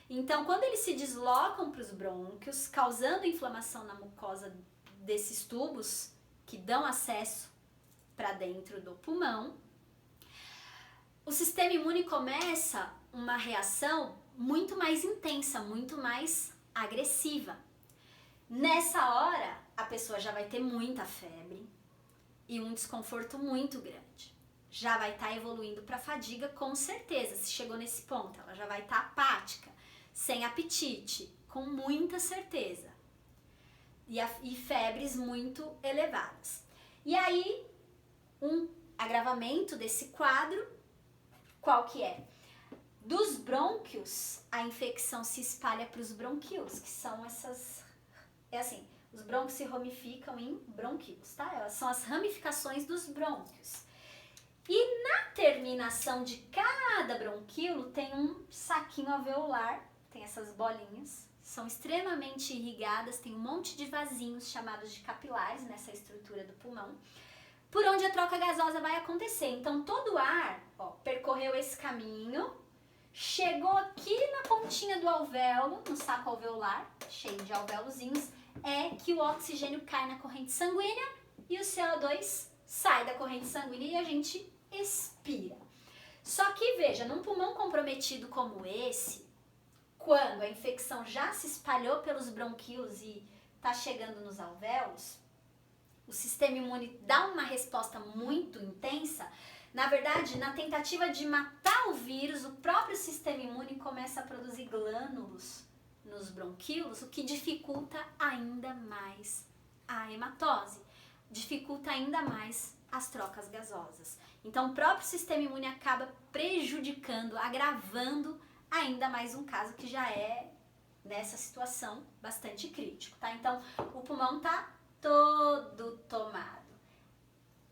Então, quando eles se deslocam para os brônquios, causando inflamação na mucosa desses tubos, que dão acesso para dentro do pulmão, o sistema imune começa uma reação muito mais intensa, muito mais agressiva. Nessa hora, a pessoa já vai ter muita febre e um desconforto muito grande. Já vai estar evoluindo para fadiga com certeza, se chegou nesse ponto. Ela já vai estar apática, sem apetite, com muita certeza. E febres muito elevadas. E aí, um agravamento desse quadro, qual que é? Dos brônquios, a infecção se espalha para os bronquíolos, que são essas... É assim, os brônquios se ramificam em bronquíolos, tá? Elas são as ramificações dos brônquios. E na terminação de cada bronquíolo tem um saquinho alveolar, tem essas bolinhas, são extremamente irrigadas, tem um monte de vasinhos chamados de capilares nessa estrutura do pulmão, por onde a troca gasosa vai acontecer. Então todo o ar, ó, percorreu esse caminho, chegou aqui na pontinha do alvéolo, no saco alveolar, cheio de alvéolozinhos, é que o oxigênio cai na corrente sanguínea e o CO2 sai da corrente sanguínea e a gente expira. Só que veja, num pulmão comprometido como esse, quando a infecção já se espalhou pelos bronquíolos e está chegando nos alvéolos, o sistema imune dá uma resposta muito intensa. Na verdade, na tentativa de matar o vírus, o próprio sistema imune começa a produzir glânulos nos bronquíolos, o que dificulta ainda mais a hematose, dificulta ainda mais as trocas gasosas. Então, o próprio sistema imune acaba prejudicando, agravando ainda mais um caso que já é, nessa situação, bastante crítico, tá? Então, o pulmão tá todo tomado.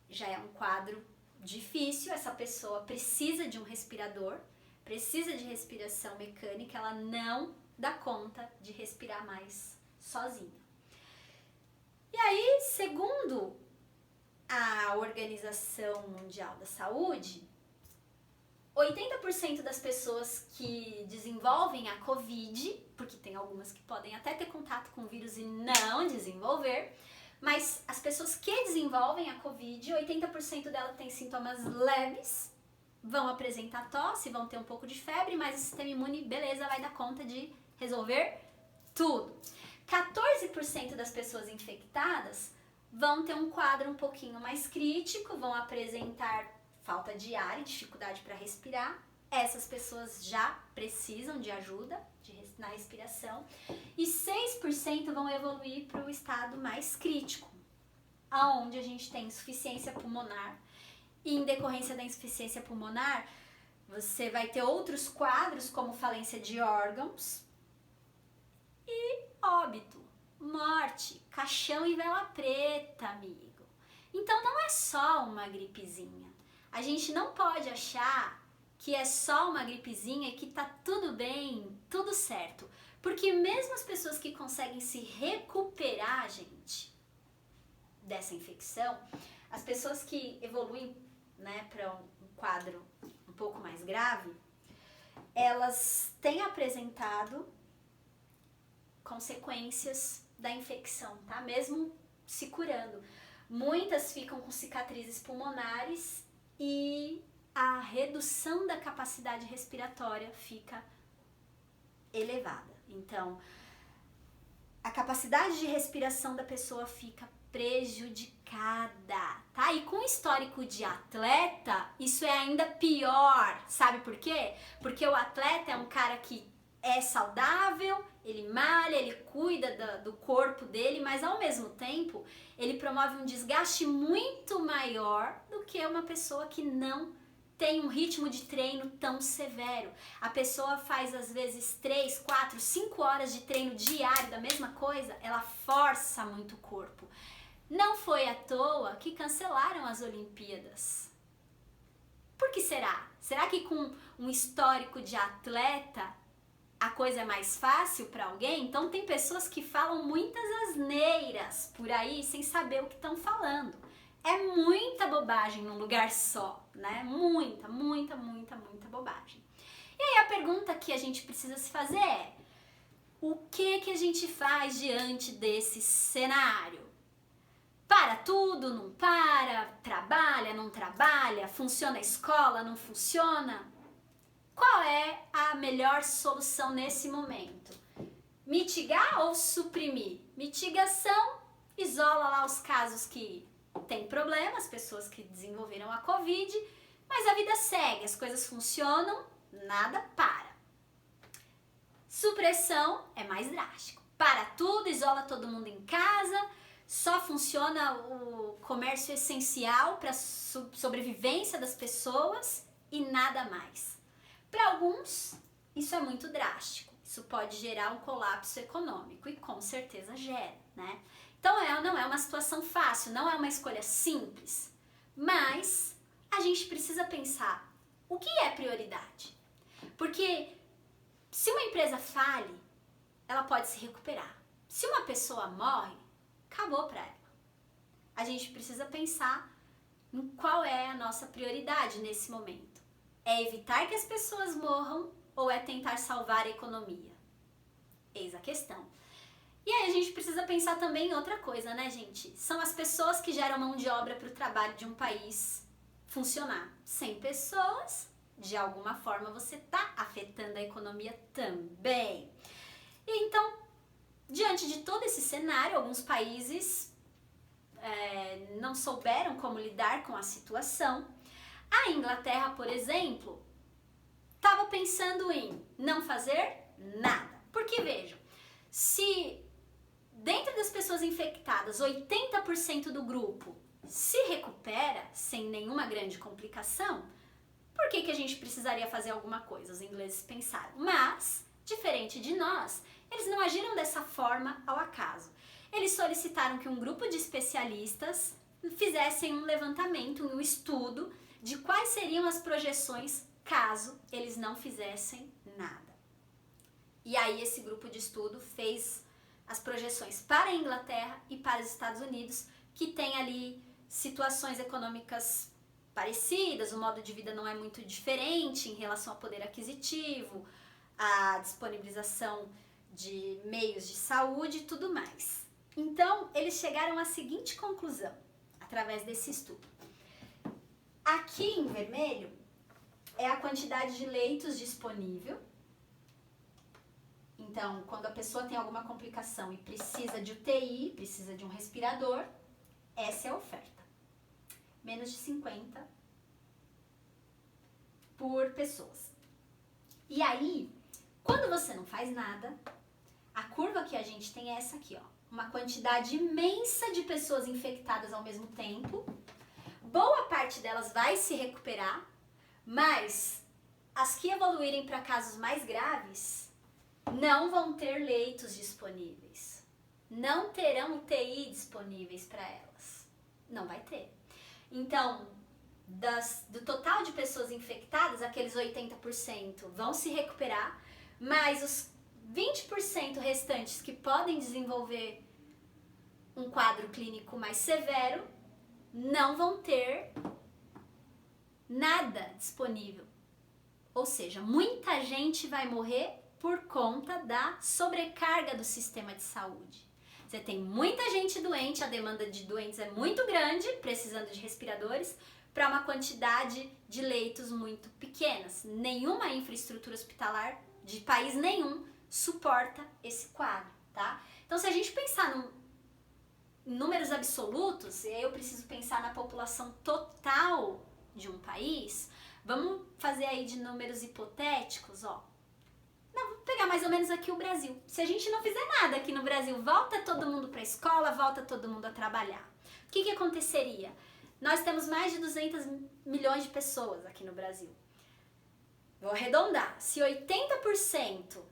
Já é um quadro difícil, essa pessoa precisa de um respirador, precisa de respiração mecânica, ela não dá conta de respirar mais sozinha. E aí, segundo a Organização Mundial da Saúde, 80% das pessoas que desenvolvem a Covid, porque tem algumas que podem até ter contato com o vírus e não desenvolver, mas as pessoas que desenvolvem a Covid, 80% delas têm sintomas leves, vão apresentar tosse, vão ter um pouco de febre, mas o sistema imune, beleza, vai dar conta de resolver tudo. 14% das pessoas infectadas vão ter um quadro um pouquinho mais crítico, vão apresentar falta de ar e dificuldade para respirar. Essas pessoas já precisam de ajuda na respiração. E 6% vão evoluir para o estado mais crítico, aonde a gente tem insuficiência pulmonar. E em decorrência da insuficiência pulmonar, você vai ter outros quadros, como falência de órgãos e óbito, morte, caixão e vela preta, amigo. Então não é só uma gripezinha. A gente não pode achar que é só uma gripezinha e que tá tudo bem, tudo certo. Porque mesmo as pessoas que conseguem se recuperar, gente, dessa infecção, as pessoas que evoluem, né, para um quadro um pouco mais grave, elas têm apresentado consequências da infecção, tá? Mesmo se curando. Muitas ficam com cicatrizes pulmonares e a redução da capacidade respiratória fica elevada. Então, a capacidade de respiração da pessoa fica prejudicada, tá? E com histórico de atleta, isso é ainda pior. Sabe por quê? Porque o atleta é um cara que é saudável, ele malha, ele cuida do corpo dele, mas ao mesmo tempo ele promove um desgaste muito maior do que uma pessoa que não tem um ritmo de treino tão severo. A pessoa faz às vezes 3, 4, 5 horas de treino diário da mesma coisa, ela força muito o corpo. Não foi à toa que cancelaram as Olimpíadas. Por que será? Será que com um histórico de atleta a coisa é mais fácil para alguém? Então tem pessoas que falam muitas asneiras por aí sem saber o que estão falando. É muita bobagem num lugar só, né? Muita bobagem. E aí a pergunta que a gente precisa se fazer é: o que a gente faz diante desse cenário? Para tudo, não para? Trabalha, não trabalha? Funciona a escola, não funciona? Qual é a melhor solução nesse momento? Mitigar ou suprimir? Mitigação, isola lá os casos que tem problemas, pessoas que desenvolveram a Covid, mas a vida segue, as coisas funcionam, nada para. Supressão é mais drástico. Para tudo, isola todo mundo em casa, só funciona o comércio essencial para a sobrevivência das pessoas e nada mais. Para alguns, isso é muito drástico. Isso pode gerar um colapso econômico e com certeza gera, né? Então não é uma situação fácil, não é uma escolha simples, mas a gente precisa pensar o que é prioridade. Porque se uma empresa fale, ela pode se recuperar. Se uma pessoa morre, acabou para ela. A gente precisa pensar em qual é a nossa prioridade nesse momento. É evitar que as pessoas morram ou é tentar salvar a economia? Eis a questão. E aí a gente precisa pensar também em outra coisa, né, gente? São as pessoas que geram mão de obra para o trabalho de um país funcionar. Sem pessoas, de alguma forma você está afetando a economia também. E então, diante de todo esse cenário, alguns países não souberam como lidar com a situação. A Inglaterra, por exemplo, estava pensando em não fazer nada. Porque, vejam, se dentro das pessoas infectadas, 80% do grupo se recupera sem nenhuma grande complicação, por que a gente precisaria fazer alguma coisa? Os ingleses pensaram. Mas, diferente de nós, eles não agiram dessa forma ao acaso. Eles solicitaram que um grupo de especialistas fizessem um levantamento, um estudo de quais seriam as projeções caso eles não fizessem nada. E aí esse grupo de estudo fez as projeções para a Inglaterra e para os Estados Unidos, que tem ali situações econômicas parecidas, o modo de vida não é muito diferente em relação ao poder aquisitivo, a disponibilização de meios de saúde e tudo mais. Então, eles chegaram à seguinte conclusão, através desse estudo. Aqui em vermelho é a quantidade de leitos disponível. Então, quando a pessoa tem alguma complicação e precisa de UTI, precisa de um respirador, essa é a oferta. Menos de 50 por pessoas. E aí, quando você não faz nada, a curva que a gente tem é essa aqui, ó. Uma quantidade imensa de pessoas infectadas ao mesmo tempo. Boa parte delas vai se recuperar, mas as que evoluírem para casos mais graves não vão ter leitos disponíveis. Não terão UTI disponíveis para elas. Não vai ter. Então, do total de pessoas infectadas, aqueles 80% vão se recuperar, mas os 20% restantes que podem desenvolver um quadro clínico mais severo não vão ter nada disponível. Ou seja, muita gente vai morrer por conta da sobrecarga do sistema de saúde. Você tem muita gente doente, a demanda de doentes é muito grande, precisando de respiradores, para uma quantidade de leitos muito pequenas. Nenhuma infraestrutura hospitalar de país nenhum suporta esse quadro, tá? Então, se a gente pensar em números absolutos, e aí eu preciso pensar na população total de um país, vamos fazer aí de números hipotéticos, ó. Não, vamos pegar mais ou menos aqui o Brasil. Se a gente não fizer nada aqui no Brasil, volta todo mundo para a escola, volta todo mundo a trabalhar. O que aconteceria? Nós temos mais de 200 milhões de pessoas aqui no Brasil. Vou arredondar. Se 80%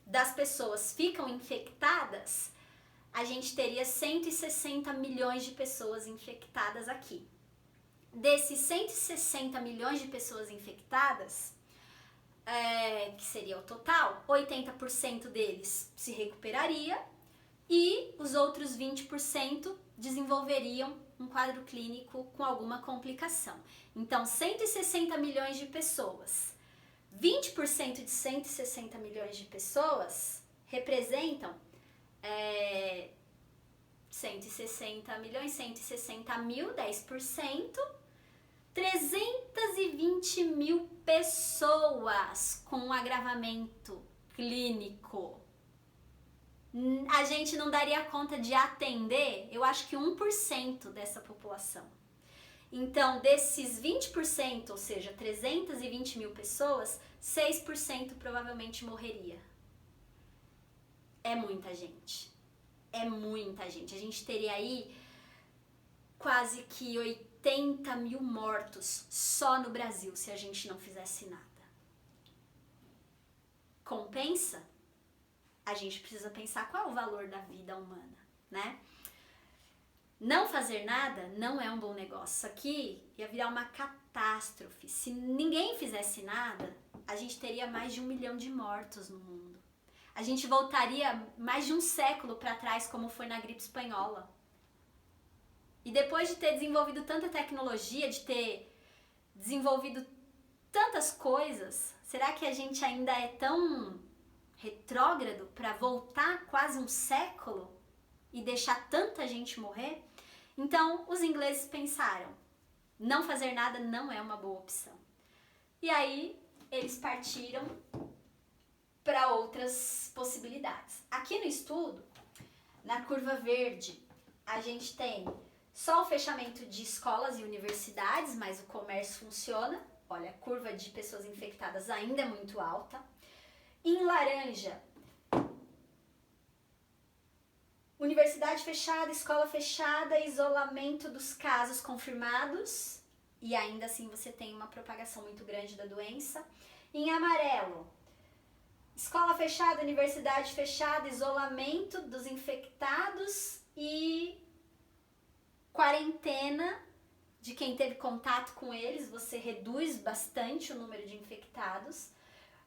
das pessoas ficam infectadas, a gente teria 160 milhões de pessoas infectadas aqui. Desses 160 milhões de pessoas infectadas, que seria o total, 80% deles se recuperaria e os outros 20% desenvolveriam um quadro clínico com alguma complicação. Então, 160 milhões de pessoas, 20% de 160 milhões de pessoas representam 160 milhões, 160 mil, 10%, 320 mil pessoas com um agravamento clínico. A gente não daria conta de atender, eu acho que 1% dessa população. Então, desses 20%, ou seja, 320 mil pessoas, 6% provavelmente morreria. É muita gente. É muita gente. A gente teria aí quase que 80 mil mortos só no Brasil se a gente não fizesse nada. Compensa? A gente precisa pensar qual é o valor da vida humana, né? Não fazer nada não é um bom negócio. Isso aqui ia virar uma catástrofe. Se ninguém fizesse nada, a gente teria mais de 1 milhão de mortos no mundo. A gente voltaria mais de um século para trás, como foi na gripe espanhola. E depois de ter desenvolvido tanta tecnologia, de ter desenvolvido tantas coisas, será que a gente ainda é tão retrógrado para voltar quase um século e deixar tanta gente morrer? Então, os ingleses pensaram, não fazer nada não é uma boa opção. E aí, eles partiram para outras possibilidades. Aqui no estudo, na curva verde, a gente tem só o fechamento de escolas e universidades, mas o comércio funciona. Olha, a curva de pessoas infectadas ainda é muito alta. Em laranja, universidade fechada, escola fechada, isolamento dos casos confirmados, e ainda assim você tem uma propagação muito grande da doença. Em amarelo, escola fechada, universidade fechada, isolamento dos infectados e quarentena de quem teve contato com eles, você reduz bastante o número de infectados,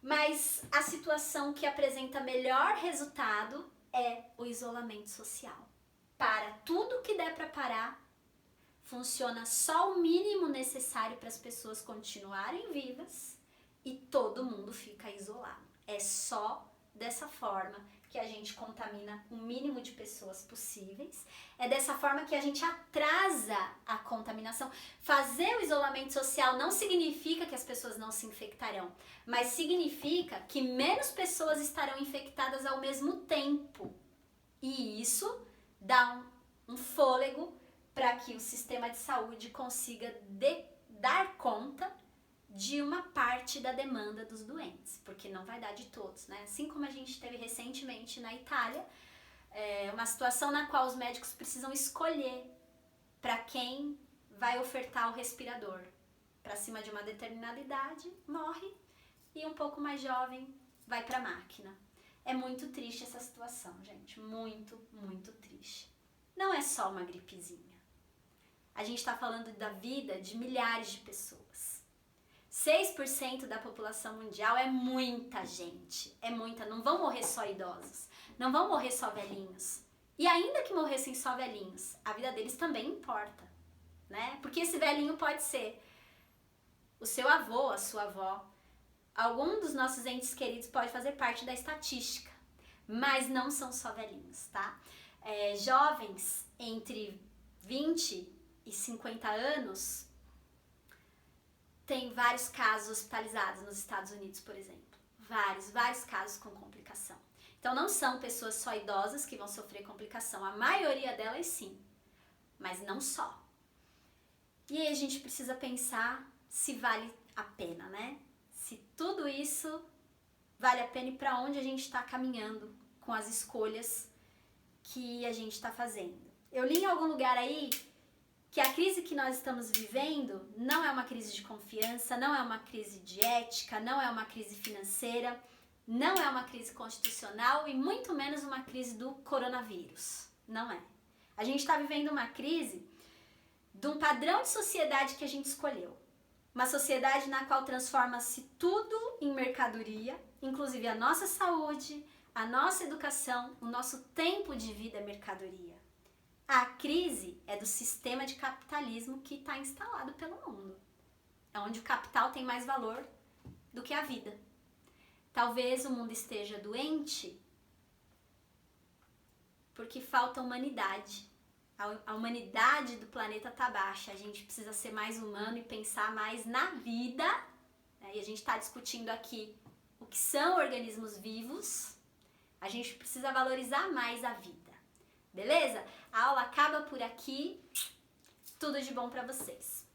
mas a situação que apresenta melhor resultado é o isolamento social. Para tudo que der para parar, funciona só o mínimo necessário para as pessoas continuarem vivas e todo mundo fica isolado. É só dessa forma que a gente contamina o mínimo de pessoas possíveis. É dessa forma que a gente atrasa a contaminação. Fazer o isolamento social não significa que as pessoas não se infectarão, mas significa que menos pessoas estarão infectadas ao mesmo tempo. E isso dá um fôlego para que o sistema de saúde consiga dar conta de uma parte da demanda dos doentes, porque não vai dar de todos, né? Assim como a gente teve recentemente na Itália, uma situação na qual os médicos precisam escolher para quem vai ofertar o respirador. Para cima de uma determinada idade, morre, e um pouco mais jovem vai para a máquina. É muito triste essa situação, gente, muito, muito triste. Não é só uma gripezinha. A gente está falando da vida de milhares de pessoas. 6% da população mundial é muita gente, é muita, não vão morrer só idosos, não vão morrer só velhinhos. E ainda que morressem só velhinhos, a vida deles também importa, né? Porque esse velhinho pode ser o seu avô, a sua avó, algum dos nossos entes queridos pode fazer parte da estatística, mas não são só velhinhos, tá? Jovens entre 20 e 50 anos, tem vários casos hospitalizados nos Estados Unidos, por exemplo. vários casos com complicação. Então não são pessoas só idosas que vão sofrer complicação, a maioria delas sim, mas não só. E aí a gente precisa pensar se vale a pena, né? Se tudo isso vale a pena e para onde a gente está caminhando com as escolhas que a gente está fazendo. Eu li em algum lugar aí que a crise que nós estamos vivendo não é uma crise de confiança, não é uma crise de ética, não é uma crise financeira, não é uma crise constitucional e muito menos uma crise do coronavírus. Não é. A gente está vivendo uma crise de um padrão de sociedade que a gente escolheu. Uma sociedade na qual transforma-se tudo em mercadoria, inclusive a nossa saúde, a nossa educação, o nosso tempo de vida é mercadoria. A crise é do sistema de capitalismo que está instalado pelo mundo. É onde o capital tem mais valor do que a vida. Talvez o mundo esteja doente porque falta humanidade. A humanidade do planeta está baixa. A gente precisa ser mais humano e pensar mais na vida. E a gente está discutindo aqui o que são organismos vivos. A gente precisa valorizar mais a vida. Beleza? A aula acaba por aqui. Tudo de bom para vocês.